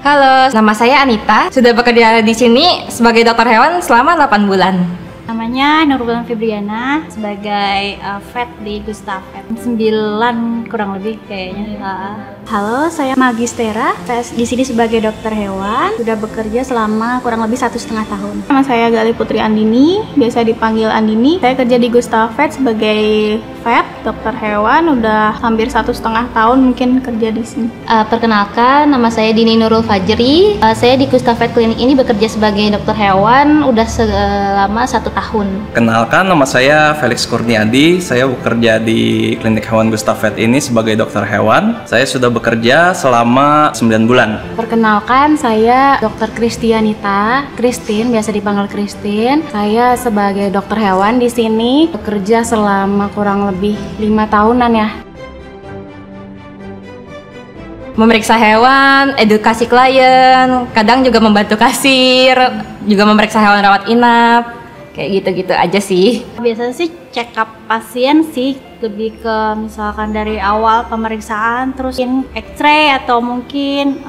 Halo, nama saya Anita. Sudah bekerja di sini sebagai dokter hewan selama 8 bulan. Namanya Nurul Febriana sebagai vet di Gustav Vet 9 kurang lebih kayaknya. Halo, saya Magistera. Saya di sini sebagai dokter hewan. Sudah bekerja selama kurang lebih 1,5 tahun. Nama saya Gali Putri Andini, biasa dipanggil Andini. Saya kerja di Gustav Vet sebagai vet, dokter hewan. Udah hampir 1,5 tahun mungkin kerja di sini. Perkenalkan, nama saya Dini Nurul Fajri. Saya di Gustav Vet Klinik ini bekerja sebagai dokter hewan udah selama 1 tahun. Kenalkan, nama saya Felix Kurniadi. Saya bekerja di Klinik Hewan Gustav Vet ini sebagai dokter hewan. Saya sudah bekerja selama 9 bulan. Perkenalkan, saya Dr. Kristianita, Christine, biasa dipanggil Christine. Saya sebagai dokter hewan di sini bekerja selama kurang lebih 5 tahunan ya. Memeriksa hewan, edukasi klien, kadang juga membantu kasir, juga memeriksa hewan rawat inap. Kayak gitu-gitu aja sih. Biasanya sih check up pasien sih, lebih ke misalkan dari awal pemeriksaan, terus X-ray atau mungkin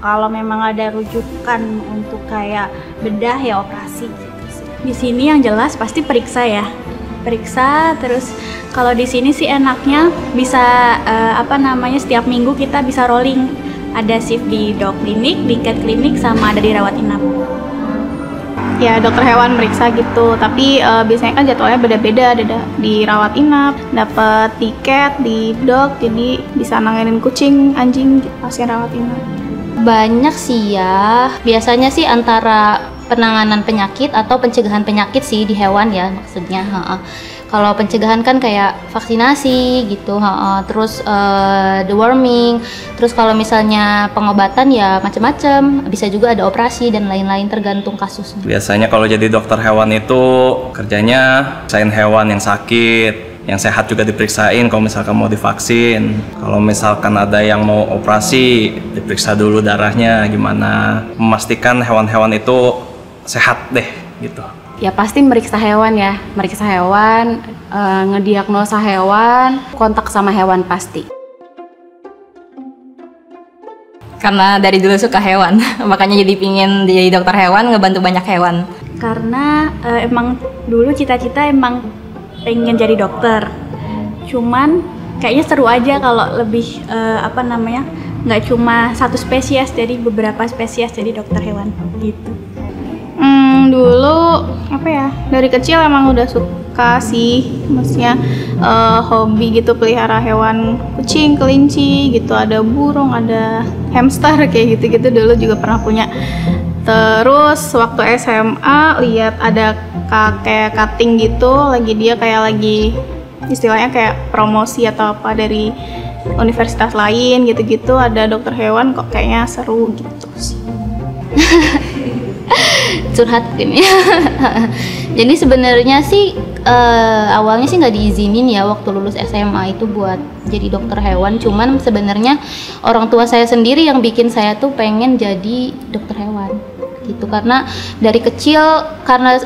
kalau memang ada rujukan untuk kayak bedah ya operasi gitu sih. Di sini yang jelas pasti periksa ya. Periksa, terus kalau di sini sih enaknya bisa setiap minggu kita bisa rolling. Ada shift di dog klinik, di cat klinik, sama ada di rawat inap. Ya, dokter hewan meriksa gitu, tapi biasanya kan jadwalnya beda-beda. Ada di rawat inap, dapat tiket di dog, jadi bisa nanganin kucing, anjing, pasien rawat inap. Banyak sih ya, biasanya sih antara penanganan penyakit atau pencegahan penyakit sih di hewan ya maksudnya. Kalau pencegahan kan kayak vaksinasi gitu, terus deworming, terus kalau misalnya pengobatan ya macam-macam, bisa juga ada operasi dan lain-lain tergantung kasusnya. Biasanya kalau jadi dokter hewan itu kerjanya periksain hewan yang sakit, yang sehat juga diperiksain kalau misalkan mau divaksin. Kalau misalkan ada yang mau operasi, diperiksa dulu darahnya gimana, memastikan hewan-hewan itu sehat deh gitu. Ya pasti meriksa hewan ya, meriksa hewan, ngediagnosa hewan, kontak sama hewan pasti. Karena dari dulu suka hewan, makanya jadi pingin jadi dokter hewan, ngebantu banyak hewan. Karena emang dulu cita-cita emang pengen jadi dokter. Cuman kayaknya seru aja kalau lebih nggak cuma satu spesies, jadi beberapa spesies jadi dokter hewan gitu. Dulu dari kecil emang udah suka sih, maksudnya hobi gitu, pelihara hewan, kucing, kelinci gitu, ada burung, ada hamster kayak gitu-gitu dulu juga pernah punya. Terus waktu SMA lihat ada kayak cutting gitu, dia lagi istilahnya kayak promosi atau apa dari universitas lain gitu-gitu, ada dokter hewan, kok kayaknya seru gitu sih. Curhat ini. Jadi sebenarnya sih awalnya sih nggak diizinin ya waktu lulus SMA itu buat jadi dokter hewan. Cuman sebenarnya orang tua saya sendiri yang bikin saya tuh pengen jadi dokter hewan gitu, karena dari kecil karena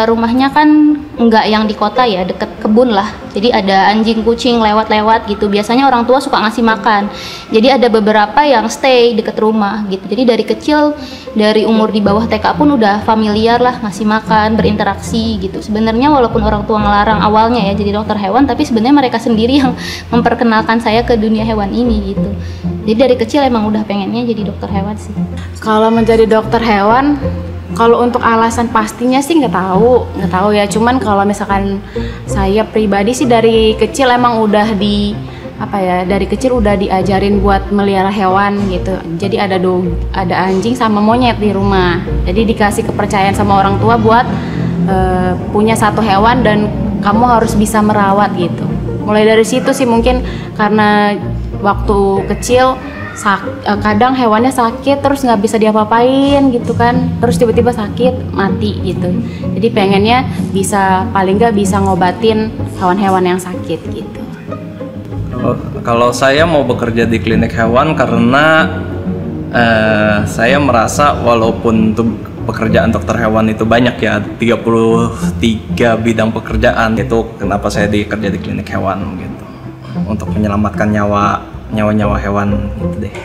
rumahnya kan nggak yang di kota ya, deket kebun lah, jadi ada anjing kucing lewat-lewat gitu, biasanya orang tua suka ngasih makan, jadi ada beberapa yang stay deket rumah gitu. Jadi dari kecil, dari umur di bawah TK pun udah familiar lah ngasih makan, berinteraksi gitu. Sebenarnya walaupun orang tua ngelarang awalnya ya jadi dokter hewan, tapi sebenarnya mereka sendiri yang memperkenalkan saya ke dunia hewan ini gitu. Jadi dari kecil emang udah pengennya jadi dokter hewan sih. Kalau menjadi dokter hewan, kalau untuk alasan pastinya sih nggak tahu ya. Cuman kalau misalkan saya pribadi sih dari kecil emang udah dari kecil udah diajarin buat melihara hewan gitu. Jadi ada anjing sama monyet di rumah. Jadi dikasih kepercayaan sama orang tua buat punya satu hewan dan kamu harus bisa merawat gitu. Mulai dari situ sih mungkin karena waktu kecil kadang hewannya sakit terus nggak bisa diapa-apain gitu kan, terus tiba-tiba sakit mati gitu. Jadi pengennya paling nggak bisa ngobatin hewan-hewan yang sakit gitu. Kalau saya mau bekerja di klinik hewan karena saya merasa walaupun pekerjaan dokter hewan itu banyak ya, 33 bidang pekerjaan, itu kenapa saya kerja di klinik hewan gitu, untuk menyelamatkan nyawa hewan gitu deh.